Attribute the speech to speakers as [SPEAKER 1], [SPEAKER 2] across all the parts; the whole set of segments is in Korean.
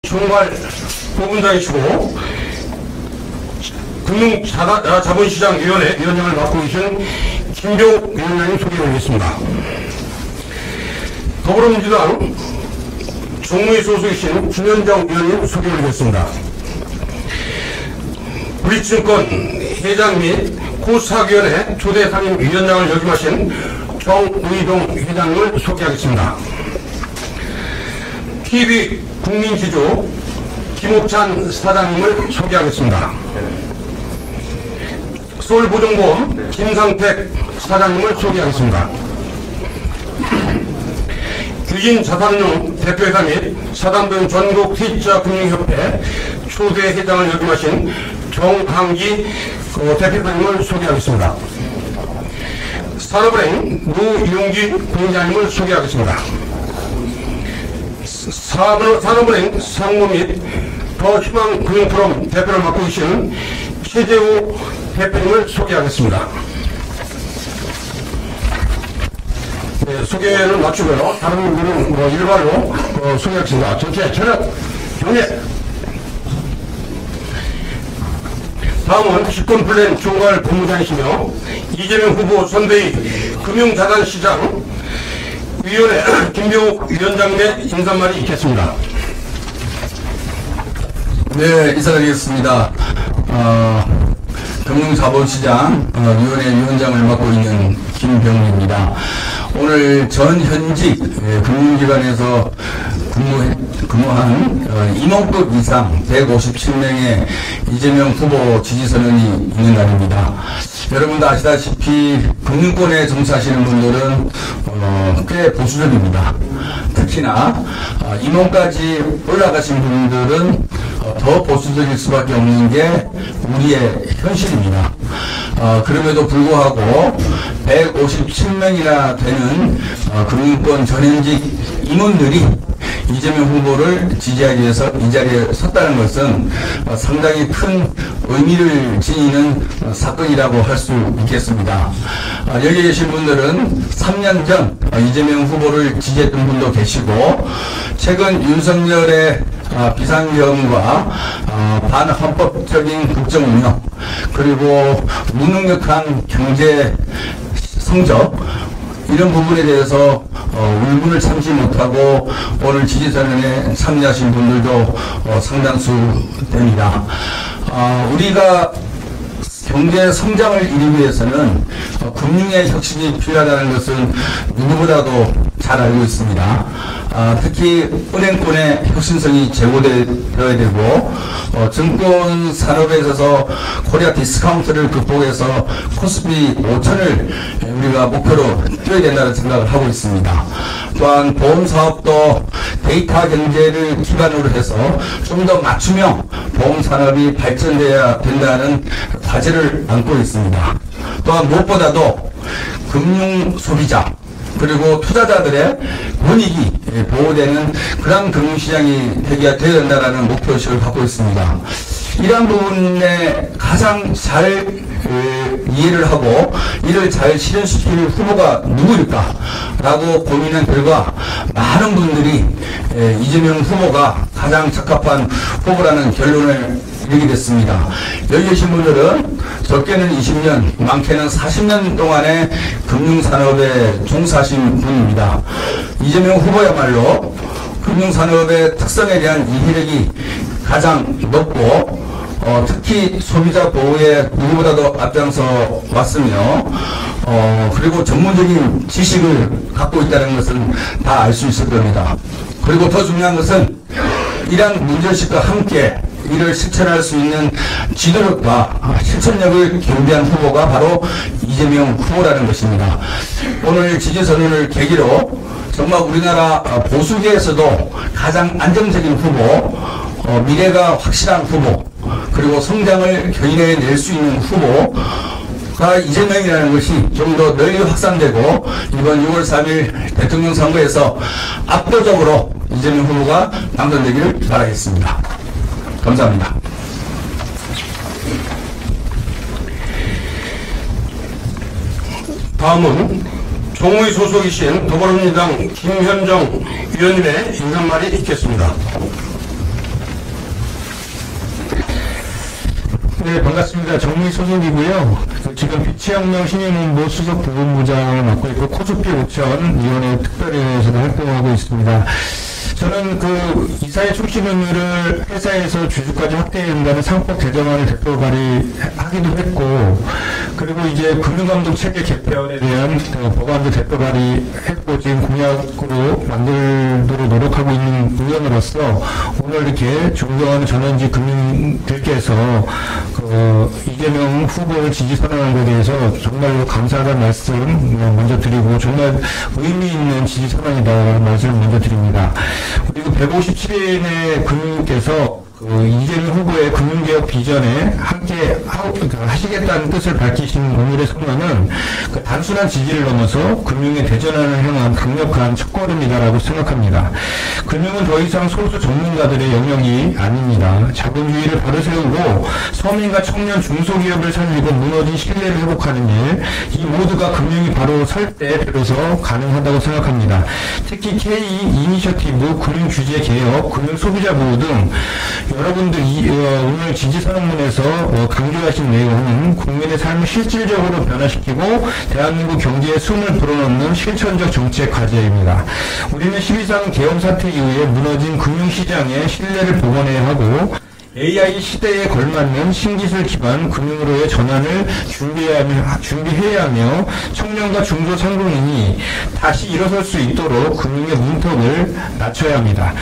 [SPEAKER 1] 총괄 부분장이시고 금융자본시장위원회 위원장을 맡고 계신 김병욱 위원장님 소개해드리겠습니다. 더불어민주당 정무위 소속이신 김현정 위원님 소개해드리겠습니다. 브릿증권 회장 및 코스닥위원회 초대 상임위원장을 역임하신 정의동 회장님을 소개하겠습니다. TV 국민지주 김옥찬 사장님을 소개하겠습니다. 서울보증보험 김상택 사장님을 소개하겠습니다. 규진자산운용 대표이사 및 사단법인 전국T자금융협회 초대 회장을 역임하신 정항기 대표이사님을 소개하겠습니다. 산업은행 노용기 공장님을 소개하겠습니다. 산업은행 상무 및 더희망금융포럼 대표를 맡고 계시는 최재우 대표님을 소개하겠습니다. 네, 소개는 마치고요. 다른 분들은 일괄로 소개하겠습니다. 전체 차렷 경례. 다음은 집권플랜 총괄 본부장이시며 이재명 후보 선대위 금융자산시장 위원회 김병욱 위원장님의 인사말이 있겠습니다.
[SPEAKER 2] 네, 인사드리겠습니다. 금융자본시장 위원회 위원장을 맡고 있는 김병욱입니다. 오늘 전 현직 금융기관에서 근무한 임원급 이상 157명의 이재명 후보 지지선언이 있는 날입니다. 여러분도 아시다시피 금융권에 종사하시는 분들은 꽤 보수적입니다. 특히나 임원까지 올라가신 분들은 더 보수적일 수밖에 없는 게 우리의 현실입니다. 그럼에도 불구하고 157명이나 되는 금융권 전현직 임원들이 이재명 후보를 지지하기 위해서 이 자리에 섰다는 것은 상당히 큰 의미를 지니는 사건이라고 할 수 있겠습니다. 여기 계신 분들은 3년 전 이재명 후보를 지지했던 분도 계시고 최근 윤석열의 비상경과 반헌법적인 국정운영 그리고 무능력한 경제 성적 이런 부분에 대해서 울분을 참지 못하고 오늘 지지선언에 참여하신 분들도 상당수 됩니다. 우리가 경제 성장을 이루기 위해서는 금융의 혁신이 필요하다는 것은 누구보다도 잘 알고 있습니다. 특히 은행권의 혁신성이 제고되어야 되고 증권 산업에 있어서 코리아 디스카운트를 극복해서 코스피 5천을 우리가 목표로 뛰어야 된다는 생각을 하고 있습니다. 또한 보험사업도 데이터 경제를 기반으로 해서 좀 더 맞춤형 보험산업이 발전돼야 된다는 과제를 안고 있습니다. 또한 무엇보다도 금융소비자 그리고 투자자들의 권익이 보호되는 그런 금융시장이 되어야 된다는 목표의식을 갖고 있습니다. 이러한 부분에 가장 잘 이해를 하고 이를 잘 실현시킬 후보가 누구일까 라고 고민한 결과 많은 분들이 이재명 후보가 가장 적합한 후보라는 결론을 이르게 됐습니다. 여기 계신 분들은 적게는 20년, 많게는 40년 동안의 금융산업에 종사하신 분입니다. 이재명 후보야말로 금융산업의 특성에 대한 이해력이 가장 높고 특히 소비자 보호에 누구보다도 앞장서 왔으며 그리고 전문적인 지식을 갖고 있다는 것은 다 알 수 있을 겁니다. 그리고 더 중요한 것은 이러한 문제의식과 함께 이를 실천할 수 있는 지도력과 실천력을 겸비한 후보가 바로 이재명 후보라는 것입니다. 오늘 지지선언을 계기로 정말 우리나라 보수계에서도 가장 안정적인 후보, 미래가 확실한 후보, 그리고 성장을 견인해낼 수 있는 후보가 이재명이라는 것이 좀 더 널리 확산되고 이번 6월 3일 대통령 선거에서 압도적으로 이재명 후보가 당선되기를 바라겠습니다. 감사합니다.
[SPEAKER 1] 다음은 정무위 소속이신 더불어민주당 김현정 위원님의 인사말이 있겠습니다.
[SPEAKER 3] 네, 반갑습니다. 정미 소속이고요. 지금 빛의혁명 신임운보 수석 부본부장을 맡고 있고 코스피 오천 위원회 특별위원회에서도 활동하고 있습니다. 저는 그 이사회 출신 의무를 회사에서 주주까지 확대해야 된다는 상법 개정안을 대표 발의하기도 했고, 그리고 이제 금융감독 체계 개편에 대한 법안도 대표 발의했고, 지금 공약으로 만들도록 노력하고 있는 의원으로서 오늘 이렇게 존경하는 전원지 금융들께서 이재명 후보를 지지 선언한 것에 대해서 정말로 감사하다는 말씀 먼저 드리고, 정말 의미 있는 지지 선언이다라는 말씀을 먼저 드립니다. 그리고 157인의 금융께서 이재명 후보의 금융개혁 비전에 함께 하시겠다는 뜻을 밝히신 오늘의 선언은 단순한 지지를 넘어서 금융의 대전환을 향한 강력한 첫걸음이다라고 생각합니다. 금융은 더 이상 소수 전문가들의 영역이 아닙니다. 자본주의를 바로 세우고 서민과 청년 중소기업을 살리고 무너진 신뢰를 회복하는 일, 이 모두가 금융이 바로 설 때 비로소 가능하다고 생각합니다. 특히 K 이니셔티브, 금융규제 개혁, 금융소비자 보호 등 여러분들이 오늘 지지선언문에서 강조하신 내용은 국민의 삶을 실질적으로 변화시키고 대한민국 경제에 숨을 불어넣는 실천적 정책 과제입니다. 우리는 12.3 계엄 사태 이후에 무너진 금융시장의 신뢰를 복원해야 하고 AI 시대에 걸맞는 신기술 기반 금융으로의 전환을 준비해야 하며 청년과 중소상공인이 다시 일어설 수 있도록 금융의 문턱을 낮춰야 합니다.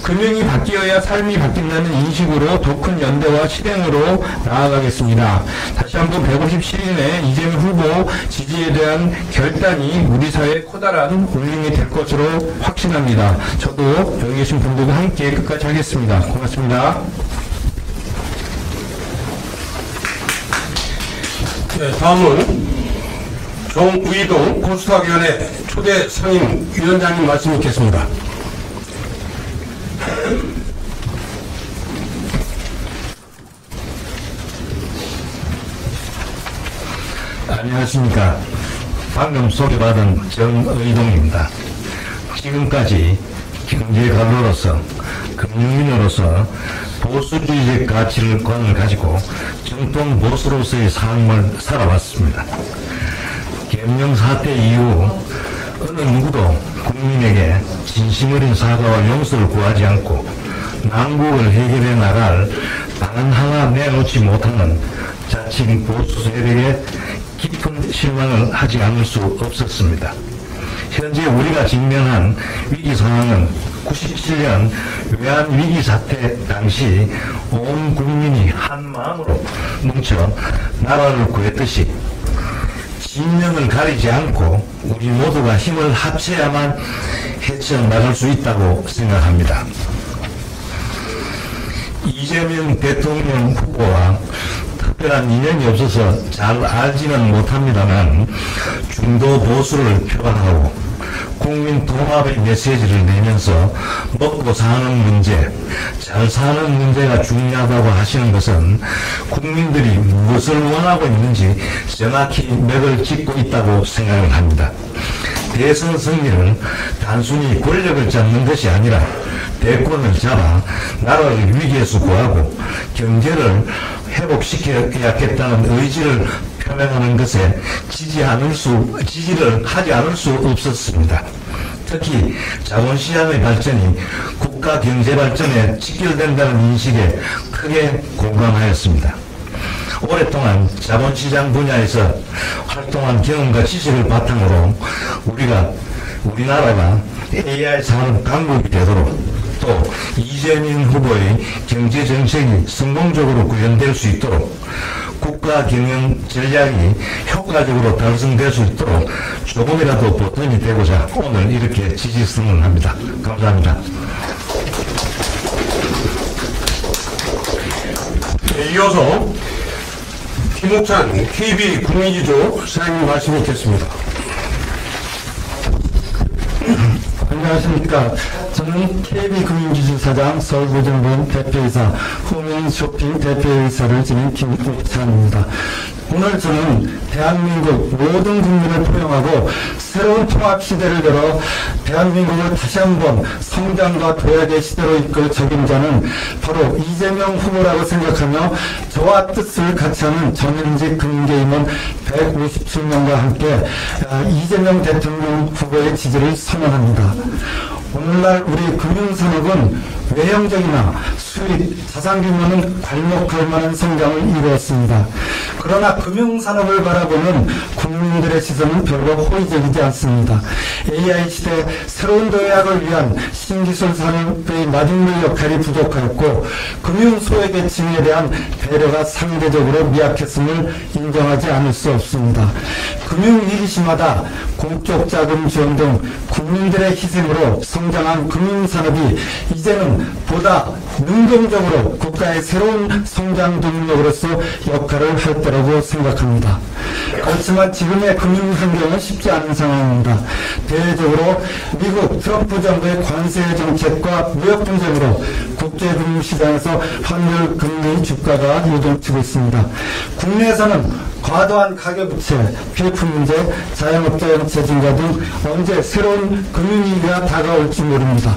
[SPEAKER 3] 금융이 바뀌어야 삶이 바뀐다는 인식으로 더 큰 연대와 실행으로 나아가겠습니다. 다시 한번 157인의 이재명 후보 지지에 대한 결단이 우리 사회에 커다란 울림이 될 것으로 확신합니다. 저도 여기 계신 분들과 함께 끝까지 하겠습니다. 고맙습니다.
[SPEAKER 1] 네, 다음은 정의동 코스닥위원회 초대 상임 위원장님 말씀 있겠습니다.
[SPEAKER 3] 안녕하십니까. 방금 소개받은 정의동입니다. 지금까지 경제관로로서 금융인으로서 보수주의적 가치관을 가지고 정통 보수로서의 삶을 살아왔습니다. 계엄령 사태 이후 어느 누구도 국민에게 진심 어린 사과와 용서를 구하지 않고 난국을 해결해 나갈 단 하나 내놓지 못하는 자칭 보수 세력에 깊은 실망을 하지 않을 수 없었습니다. 현재 우리가 직면한 위기 상황은 97년 외환위기 사태 당시 온 국민이 한 마음으로 뭉쳐 나라를 구했듯이 진영을 가리지 않고 우리 모두가 힘을 합쳐야만 헤쳐나갈 수 있다고 생각합니다. 이재명 대통령 후보와 특별한 인연이 없어서 잘 알지는 못합니다만 중도 보수를 표방하고 국민 통합의 메시지를 내면서 먹고 사는 문제, 잘 사는 문제가 중요하다고 하시는 것은 국민들이 무엇을 원하고 있는지 정확히 맥을 짚고 있다고 생각을 합니다. 대선 승리는 단순히 권력을 잡는 것이 아니라 대권을 잡아 나라를 위기에서 구하고 경제를 회복시켜야겠다는 의지를 표명하는 것에 지지를 하지 않을 수 없었습니다. 특히 자본시장의 발전이 국가 경제 발전에 직결된다는 인식에 크게 공감하였습니다. 오랫동안 자본시장 분야에서 활동한 경험과 지식을 바탕으로 우리나라가 AI 산업 강국이 되도록 또 이재명 후보의 경제정책이 성공적으로 구현될 수 있도록 국가 경영 전략이 효과적으로 달성될 수 있도록 조금이라도 보탬이 되고자 오늘 이렇게 지지 선언합니다. 감사합니다.
[SPEAKER 1] 네, 이어서 김옥찬 KB 국민지조 사장님 말씀 있겠습니다.
[SPEAKER 3] 안녕하십니까. 저는 KB금융지주 사장, 서울보증보험 대표이사, 후민쇼핑 대표이사를 지닌 김옥찬입니다. 오늘 저는 대한민국 모든 국민을 포용하고 새로운 통합시대를 열어 대한민국을 다시 한번 성장과 도약의 시대로 이끌 적임자는 바로 이재명 후보라고 생각하며 저와 뜻을 같이 하는 전현직 금융계임원 157명과 함께 이재명 대통령 후보의 지지를 선언합니다. 오늘날 우리 금융산업은 외형적이나 수익, 자산 규모는 괄목할 만한 성장을 이루었습니다. 그러나 금융산업을 바라보는 국민들의 시선은 별로 호의적이지 않습니다. AI 시대 새로운 도약을 위한 신기술 산업의 마중물 역할이 부족하였고 금융 소외계층에 대한 배려가 상대적으로 미약했음을 인정하지 않을 수 없습니다. 금융위기시마다 공적 자금 지원 등 국민들의 희생으로 성장한 금융산업이 이제는 보다 능동적으로 국가의 새로운 성장 동력으로서 역할을 할 때라고 생각합니다. 그렇지만 지금의 금융 환경은 쉽지 않은 상황입니다. 대외적으로 미국 트럼프 정부의 관세 정책과 무역 분쟁으로 국제금융시장에서 환율, 금리, 주가가 요동치고 있습니다. 국내에서는 과도한 가계부채, PF 문제, 자영업자 연체 증가 등 언제 새로운 금융위기가 다가올지 모릅니다.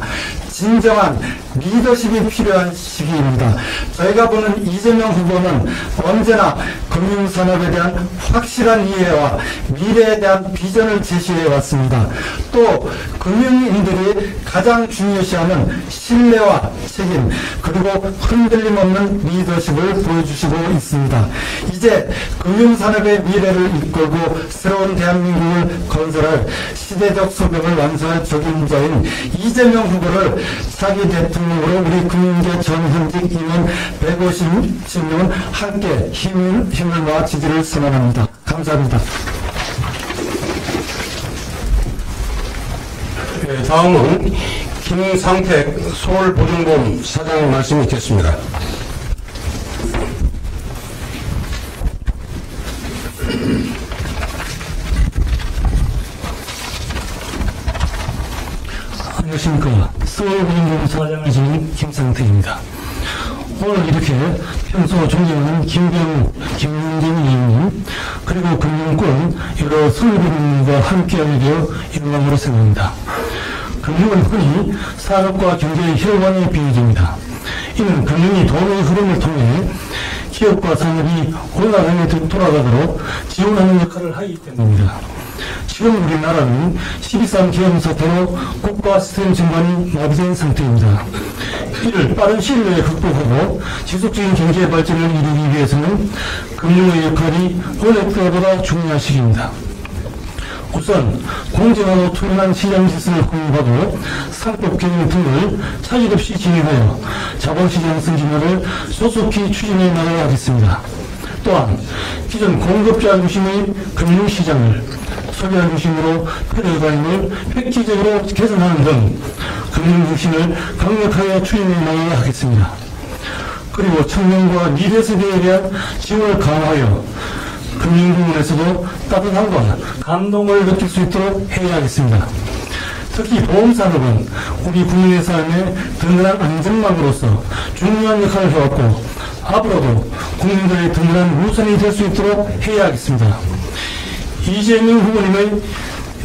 [SPEAKER 3] 진정한 리더십이 필요한 시기입니다. 저희가 보는 이재명 후보는 언제나 금융산업에 대한 확실한 이해와 미래에 대한 비전을 제시해 왔습니다. 또 금융인들이 가장 중요시하는 신뢰와 책임 그리고 흔들림 없는 리더십을 보여주시고 있습니다. 이제 금융산업의 미래를 이끌고 새로운 대한민국을 건설할 시대적 소명을 완수할 적임자인 이재명 후보를 차기 대통령으로 우리 금융계 전현직 임원 150명은 함께 힘을 모아 지지를 선언합니다. 감사합니다.
[SPEAKER 1] 네, 다음은 김상택 서울보증보험 사장 말씀이 있겠습니다.
[SPEAKER 3] 안녕하십니까. 서울보증보험 사장을 지닌 김상택입니다. 오늘 이렇게 평소 존경하는 김병우, 김윤진 의원님, 그리고 금융권 여러 서울금융과 함께하게 되어 영광으로 생각합니다. 금융은 흔히 산업과 경제의 혈관에 비유됩니다. 이는 금융이 돈의 흐름을 통해 기업과 산업이 올라가게 돌아가도록 지원하는 역할을 하기 때문입니다. 지금 우리나라는 12.3 기업 사태로 국가 시스템 전반이 마비된 상태입니다. 이를 빠른 시일 내에 극복하고 지속적인 경제 발전을 이루기 위해서는 금융의 역할이 어느 때보다 중요한 시기입니다. 우선 공정하고 투명한 시장 질서를 확립하고 상법 경영 등을 차질 없이 진행하여 자본시장 승진화를 소속히 추진해 나가야 하겠습니다. 또한 기존 공급자 중심의 금융시장을 소비자 중심으로 패러다임을 획기적으로 개선하는 등 금융중심을 강력하게 추진해 나가야 하겠습니다. 그리고 청년과 미래 세대에 대한 지원을 강화하여 금융부문에서도 따뜻함과 감동을 느낄 수 있도록 해야 하겠습니다. 특히 보험산업은 우리 국민의 삶에 든든한 안전망으로서 중요한 역할을 해왔고 앞으로도 국민들의 든든한 우선이 될 수 있도록 해야 하겠습니다. 이재명 후보님의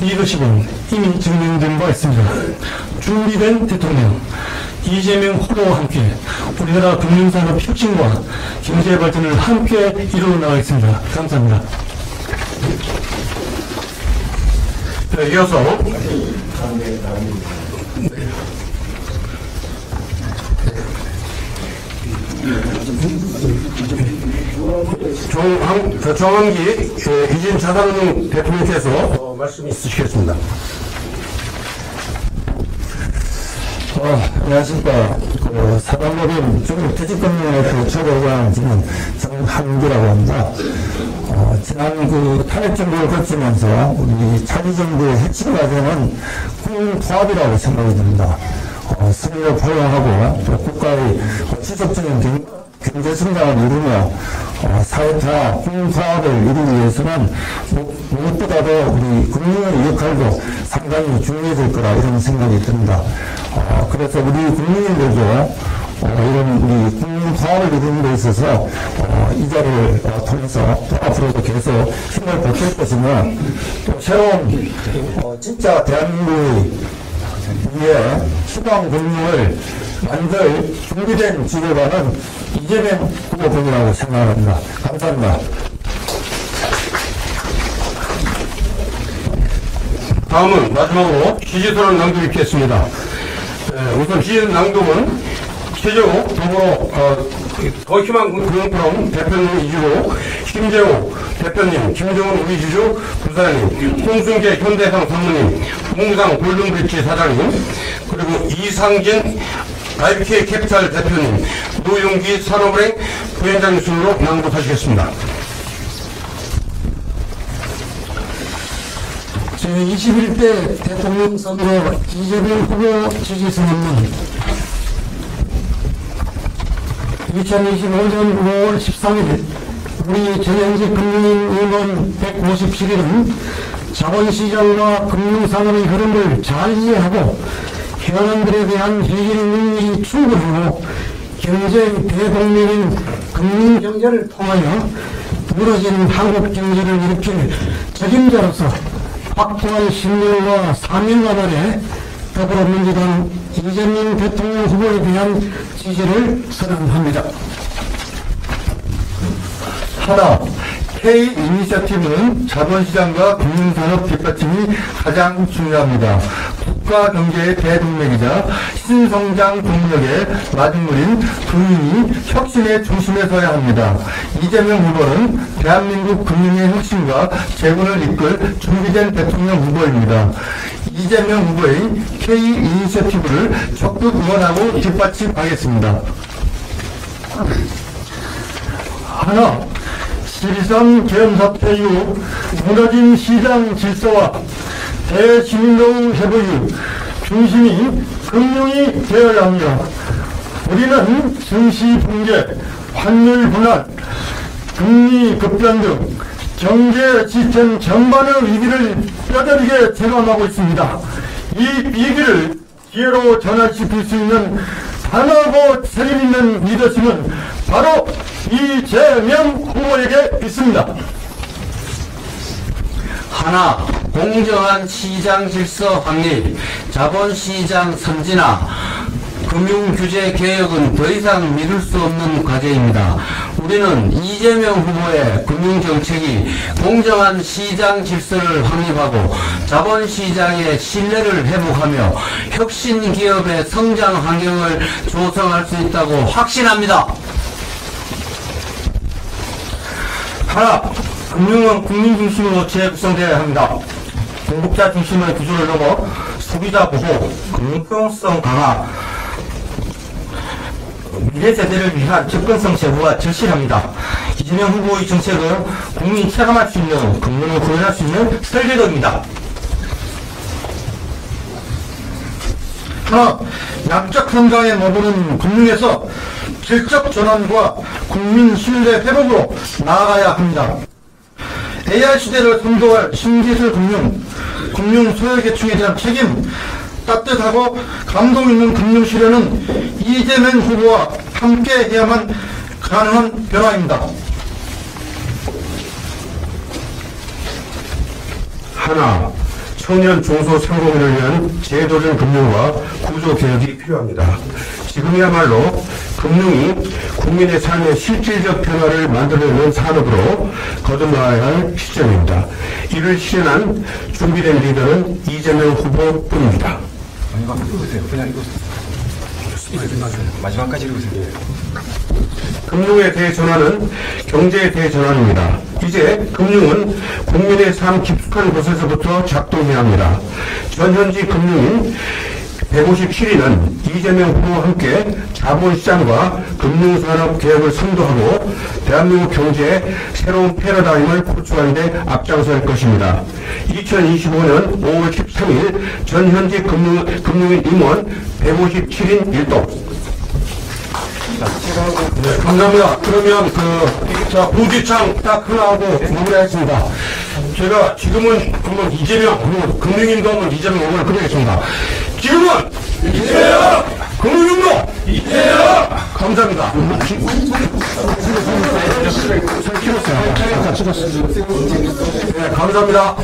[SPEAKER 3] 리더십은 이미 증명된 바 있습니다. 준비된 대통령 이재명 후보와 함께 우리나라 금융산업 혁신과 경제 발전을 함께 이루어 나가겠습니다. 감사합니다.
[SPEAKER 1] 네, 이어서 정한기 이진 자산운용 대표님께서 말씀 있으시겠습니다.
[SPEAKER 3] 안녕하십니까. 사단법인 중국퇴직금융회 최고관 지금 정한기라고 합니다. 지난 탄핵정부를 거치면서 우리 차기정부의 핵심 과제는 국민통합이라고 생각이 듭니다. 승리를 포용하고 또 국가의 지속적인 경제 성장을 이루며 사회화, 홍사업을 이루기 위해서는 무엇보다도 우리 금융의 역할도 상당히 중요해질 거라 이런 생각이 듭니다. 그래서 우리 국민들도 이런 우리 국민 화합을 이루는 데 있어서 이 자리를 통해서 또 앞으로도 계속 힘을 보탤 것이며 또 새로운 진짜 대한민국의 위에 수강 금융을 만들 준비된 지도자는 이재명 후보군이라고 생각합니다. 감사합니다.
[SPEAKER 1] 다음은 마지막으로 지지서를 낭독하겠습니다. 우선 지지 낭독은 최재호 더불어 더희망금융포럼 대표님 이주로, 김재호 대표님, 김정은 우리주주 부사장님, 홍순계 현대상 상무님, 홍상 골든브릿지 사장님, 그리고 이상진 IBK 캐피탈 대표님, 노용기 산업은행 부회장님 순으로 낭독하시겠습니다.
[SPEAKER 4] 제21대 대통령 선거 이재명 후보 지지선언문 2025년 5월 13일 우리 전현직 금융인 임원 157일은 자본시장과 금융산업의 흐름을 잘 이해하고 현안들에 대한 해결 능력이 충분하고 경제의 대동력인 금융경제를 통하여 무너진 한국 경제를 일으킬 책임자로서 확고한 신념과 사명감 아래 더불어민주당 이재명 대통령 후보에 대한 지지를 선언합니다.
[SPEAKER 3] 하나, K-이니셔티브는 자본시장과 금융산업 뒷받침이 가장 중요합니다. 국가 경제의 대동맥이자 신성장 동력의 마중물인 금융이 혁신의 중심에 서야 합니다. 이재명 후보는 대한민국 금융의 혁신과 재건을 이끌 준비된 대통령 후보입니다. 이재명 후보의 K-이니셔티브를 적극 응원하고 뒷받침하겠습니다. 하나, 12.3 계엄 사태 이후 무너진 시장 질서와 대신노후 회복 이후 중심이 금융이 되어야 합니다. 우리는 증시 붕괴, 환율 분할, 금리 급변 등 경제 시스템 전반의 위기를 뼈저리게 체감하고 있습니다. 이 위기를 기회로 전환시킬 수 있는 단호하고 책임있는 리더십은 바로 이재명 후보에게 있습니다.
[SPEAKER 5] 하나, 공정한 시장 질서 확립, 자본시장 선진화, 금융규제 개혁은 더 이상 미룰 수 없는 과제입니다. 우리는 이재명 후보의 금융정책이 공정한 시장 질서를 확립하고 자본시장의 신뢰를 회복하며 혁신 기업의 성장 환경을 조성할 수 있다고 확신합니다.
[SPEAKER 3] 하나, 금융은 국민 중심으로 재구성되어야 합니다. 공급자 중심의 구조를 넘어 소비자 보호, 금융 포용성 강화, 미래 세대를 위한 접근성 제고가 절실합니다. 이재명 후보의 정책은 국민이 체감할 수 있는, 금융을 구현할 수 있는 설계도입니다. 하나, 약적 성장에 머무는 금융에서 질적 전환과 국민 신뢰 회복으로 나아가야 합니다. AI 시대를 선도할 신기술 금융, 금융 소외계층에 대한 책임, 따뜻하고 감동 있는 금융 실현은 이재명 후보와 함께 해야만 가능한 변화입니다.
[SPEAKER 1] 하나, 청년 중소상공인을 위한 제도적 금융과 구조 개혁이 필요합니다. 지금이야말로 금융이 국민의 삶의 실질적 변화를 만들어내는 산업으로 거듭나야 할 시점입니다. 이를 실현한 준비된 리더는 이재명 후보뿐입니다.
[SPEAKER 6] 마지막까지 읽으세요.
[SPEAKER 1] 금융의 대전환은 경제의 대전환입니다. 이제 금융은 국민의 삶 깊숙한 곳에서부터 작동해야 합니다. 전현직 금융인 157위는 이재명 후보와 함께 자본시장과 금융산업 개혁을 선도하고 대한민국 경제의 새로운 패러다임을 구축하는 데 앞장설 것입니다. 2025년 5월 13일 전현직 금융인 임원 157인 1동 네, 감사합니다. 그러면 자, 부지창 딱 하나 하고 마무리하겠습니다. 제가 지금은 한번 이재명, 그리고 금융인도 한번 이재명 응원을 드리겠습니다. 지금은 이재명! 금융인도 이재명! 감사합니다. 네, 감사합니다.